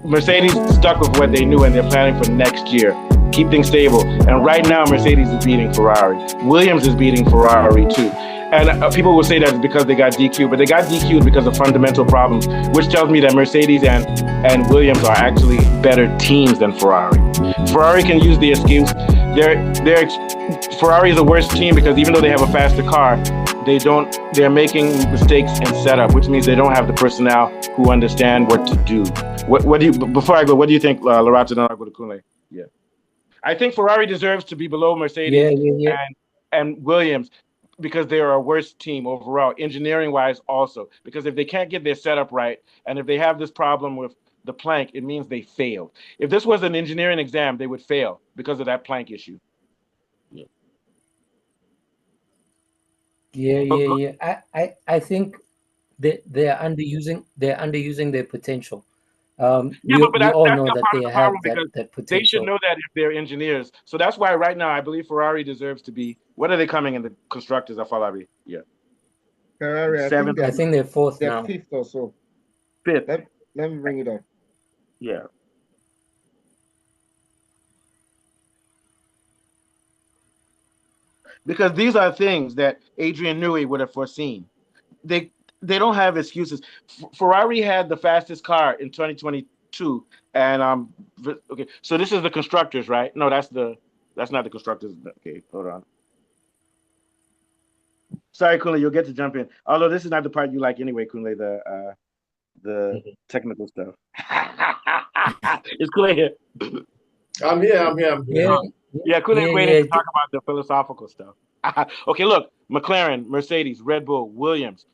Mercedes stuck with what they knew, and they're planning for next year. Keep things stable. And right now, Mercedes is beating Ferrari. Williams is beating Ferrari too. And people will say that it's because they got DQ'd, but they got DQ'd because of fundamental problems, which tells me that Mercedes and Williams are actually better teams than Ferrari. Ferrari can use the excuse. Ferrari is a worse team because even though they have a faster car, they're making mistakes in setup, which means they don't have the personnel who understand what to do. Before I go, what do you think, Lorato? Then I'll go to Kunle. Yeah. I think Ferrari deserves to be below Mercedes and Williams because they are a worse team overall, engineering-wise also. Because if they can't get their setup right, and if they have this problem with the plank, it means they failed. If this was an engineering exam, they would fail because of that plank issue. I think they're underusing their potential. We all know that they have that potential. They should know that if they're engineers. So that's why right now I believe Ferrari deserves to be. What are they coming in the constructors? Ferrari, yeah. Ferrari, I think they're fourth they're now. Fifth or so. Fifth. Let me bring it up. Yeah. Because these are things that Adrian Newey would have foreseen. They don't have excuses. Ferrari had the fastest car in 2022, and okay. So this is the constructors, right? No, that's not the constructors. Okay, hold on. Sorry, Kunle, you'll get to jump in. Although this is not the part you like anyway, Kunle, the technical stuff. Is Kunle here? I'm here. Yeah, Kunle waiting to talk about the philosophical stuff. Okay, look, McLaren, Mercedes, Red Bull, Williams.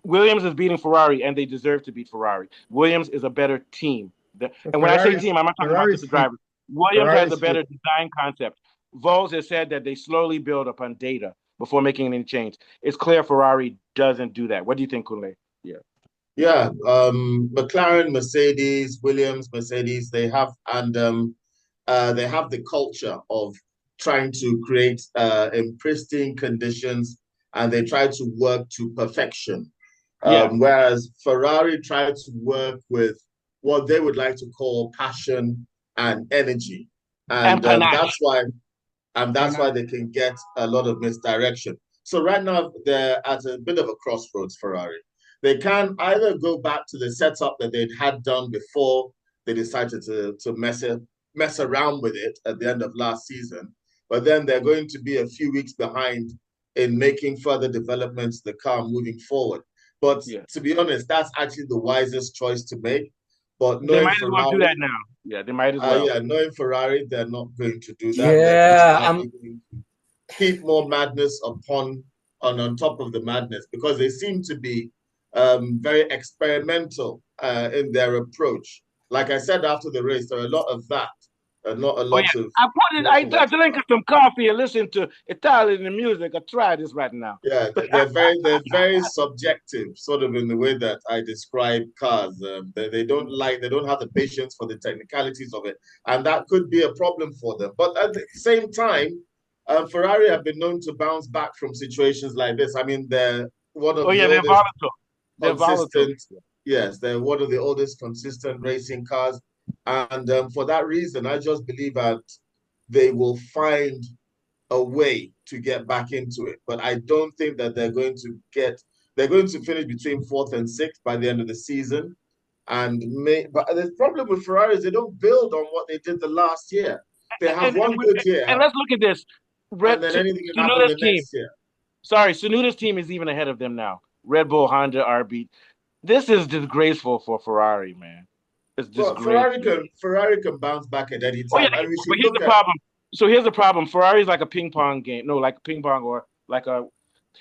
Williams is beating Ferrari, and they deserve to beat Ferrari. Williams is a better team. And when I say team, I'm not talking about just the drivers. Williams has a better design concept. Vols has said that they slowly build upon data before making any change. It's clear Ferrari doesn't do that. What do you think, Kunle? Yeah. McLaren, Mercedes, Williams, Mercedes, they have the culture of trying to create in pristine conditions, and they try to work to perfection. Whereas Ferrari tried to work with what they would like to call passion and energy, and that's why they can get a lot of misdirection. So right now they're at a bit of a crossroads. Ferrari, they can either go back to the setup that they'd had done before they decided to mess around with it at the end of last season, but then they're going to be a few weeks behind in making further developments to the car moving forward. But to be honest, that's actually the wisest choice to make. But they might as well do that now. Yeah, they might as well. Knowing Ferrari, they're not going to do that. Yeah, keep more madness on top of the madness, because they seem to be very experimental in their approach. Like I said after the race, there are a lot of that. Not a lot of. I drank some coffee and listened to Italian music. I try this right now. Yeah, they're very subjective, sort of in the way that I describe cars. They don't have the patience for the technicalities of it, and that could be a problem for them. But at the same time, Ferrari have been known to bounce back from situations like this. I mean, they're one of they're volatile. They're volatile. Yes, they're one of the oldest consistent racing cars. And for that reason, I just believe that they will find a way to get back into it. But I don't think that they're going to finish between 4th and 6th by the end of the season. But the problem with Ferrari is they don't build on what they did the last year. They have one good year. And let's look at this. And then anything can happen the next year. Sorry, Tsunoda's team is even ahead of them now. Red Bull, Honda, RB. This is disgraceful for Ferrari, man. Well, Ferrari can bounce back at any time. But here's the problem. So here's the problem. Ferrari is like a ping pong game. No, like ping pong or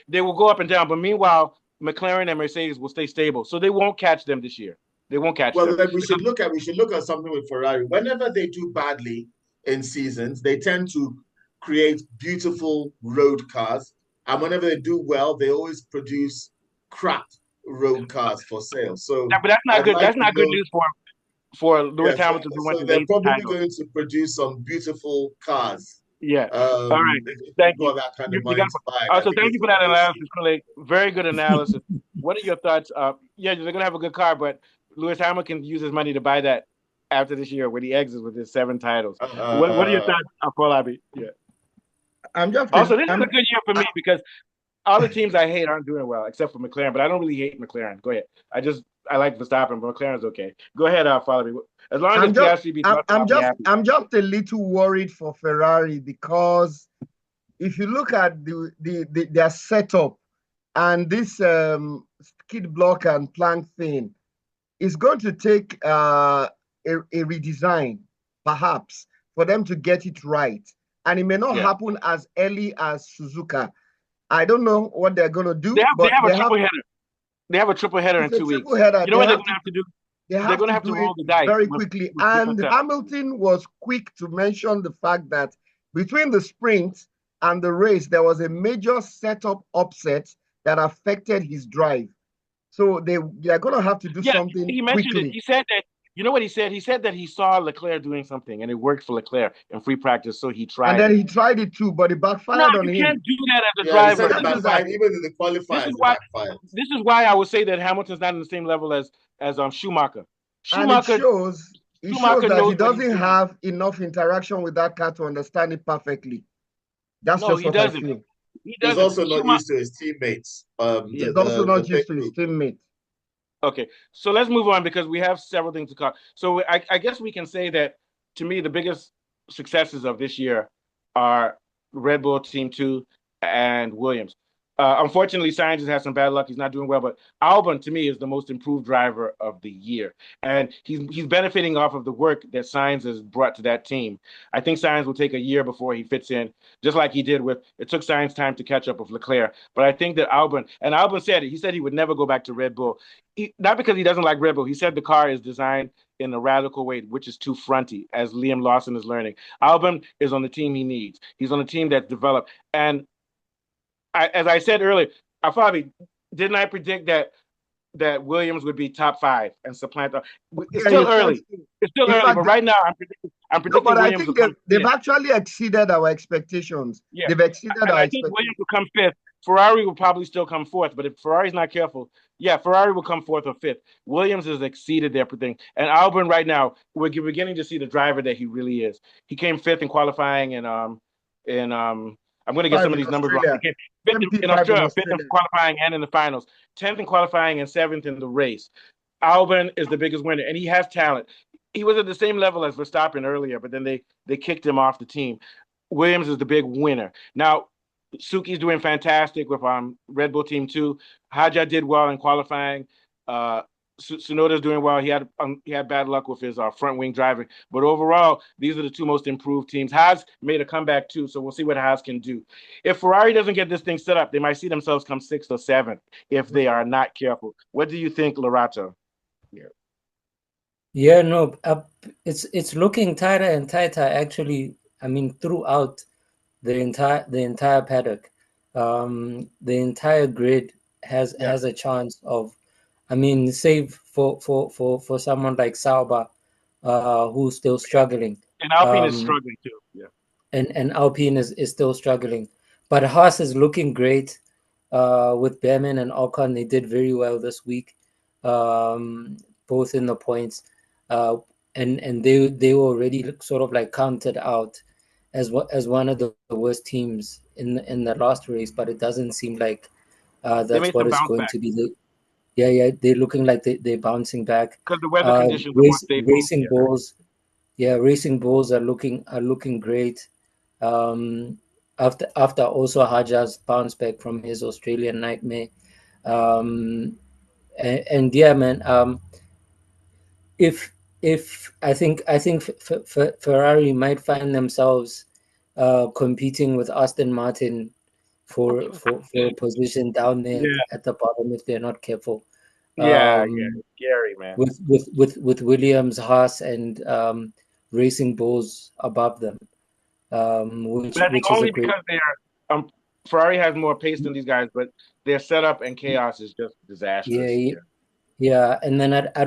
they will go up and down. But meanwhile, McLaren and Mercedes will stay stable. So they won't catch them this year. They won't catch them. Well, we should look at something with Ferrari. Whenever they do badly in seasons, they tend to create beautiful road cars. And whenever they do well, they always produce crap road cars for sale. So but that's not good. That's not good news for Lewis Hamilton. So they're probably going to produce some beautiful cars. Yeah. All right. Thank you. That kind of money so thank you for that analysis, Clay. Very good analysis. What are your thoughts? Yeah, they're going to have a good car, but Lewis Hamilton can use his money to buy that after this year when he exits with his 7 titles. What are your thoughts, Paul? Yeah. Also, this is a good year for me because all the teams I hate aren't doing well except for McLaren, but I don't really hate McLaren. Go ahead. I like Verstappen, but McLaren's okay. Go ahead, Falabi. As long as Piastri beats Russell, I'll be happy. I'm just a little worried for Ferrari because if you look at their setup and this skid block and plank thing, it's going to take a redesign, perhaps, for them to get it right. And it may not happen as early as Suzuka. I don't know what they're going to do. They have a triple header. They have a triple header in 2 weeks. You know what they're going to have to do? They're going to have to roll the dice very quickly. And Hamilton was quick to mention the fact that between the sprint and the race, there was a major setup upset that affected his drive. So they are going to have to do something he mentioned quickly. It. He said that, you know what he said? He said that he saw Leclerc doing something and it worked for Leclerc in free practice, so he tried and then he tried it too, but it backfired on him. You can't do that as a driver. Even in the qualifiers, this is why I would say that Hamilton's not on the same level as Schumacher. And it shows that he doesn't have enough interaction with that car to understand it perfectly. That's just what I feel. He's also not used to his teammates. He's also not used to his teammates. Okay, so let's move on because we have several things to cover. So I guess we can say that, to me, the biggest successes of this year are Red Bull Team 2 and Williams. Unfortunately, Sainz has had some bad luck. He's not doing well, but Albon, to me, is the most improved driver of the year. And he's benefiting off of the work that Sainz has brought to that team. I think Sainz will take a year before he fits in, just like he did it took Sainz time to catch up with Leclerc. But I think that Albon said it. He said he would never go back to Red Bull. Not because he doesn't like Red Bull. He said the car is designed in a radical way, which is too fronty, as Liam Lawson is learning. Albon is on the team he needs. He's on the team that's developed. And as I said earlier, didn't I predict that Williams would be top 5 and supplant? It's still early. It's still early, but right now I'm predicting but Williams I think they've actually exceeded our expectations. Yeah. They've exceeded our expectations. I think Williams will come 5th. Ferrari will probably still come 4th, but if Ferrari's not careful, Ferrari will come 4th or 5th. Williams has exceeded their thing. And Albon right now, we're beginning to see the driver that he really is. He came 5th in qualifying and I'm going to get some of these numbers wrong. He came 5th in Australia, 5th in qualifying and in the finals, 10th in qualifying and 7th in the race. Albon is the biggest winner, and he has talent. He was at the same level as Verstappen earlier, but then they kicked him off the team. Williams is the big winner. Now, Suki's doing fantastic with Red Bull Team 2. Haja did well in qualifying. Tsunoda's doing well. He had bad luck with his front wing driving, but overall, these are the 2 most improved teams. Haas made a comeback too, so we'll see what Haas can do. If Ferrari doesn't get this thing set up, they might see themselves come 6th or 7th if they are not careful. What do you think, Lorato? It's looking tighter and tighter. Actually, I mean, throughout the entire paddock, the entire grid has a chance of. I mean, save for someone like Sauber, who's still struggling. And Alpine is struggling too. Yeah. And Alpine is still struggling. But Haas is looking great with Behrman and Ocon. They did very well this week, both in the points. And they were already sort of like counted out as one of the worst teams in the last race, but it doesn't seem like that's what it's going to be. They're looking like they're bouncing back because the weather conditions are more stable. Racing Bulls are looking great. After also Haja's bounce back from his Australian nightmare, man, if I think Ferrari might find themselves competing with Aston Martin for a position down there at the bottom if they're not careful. Scary, man. With Williams, Haas, and Racing Bulls above them, which only because they're Ferrari has more pace than these guys, but their setup and chaos is just disastrous. And then I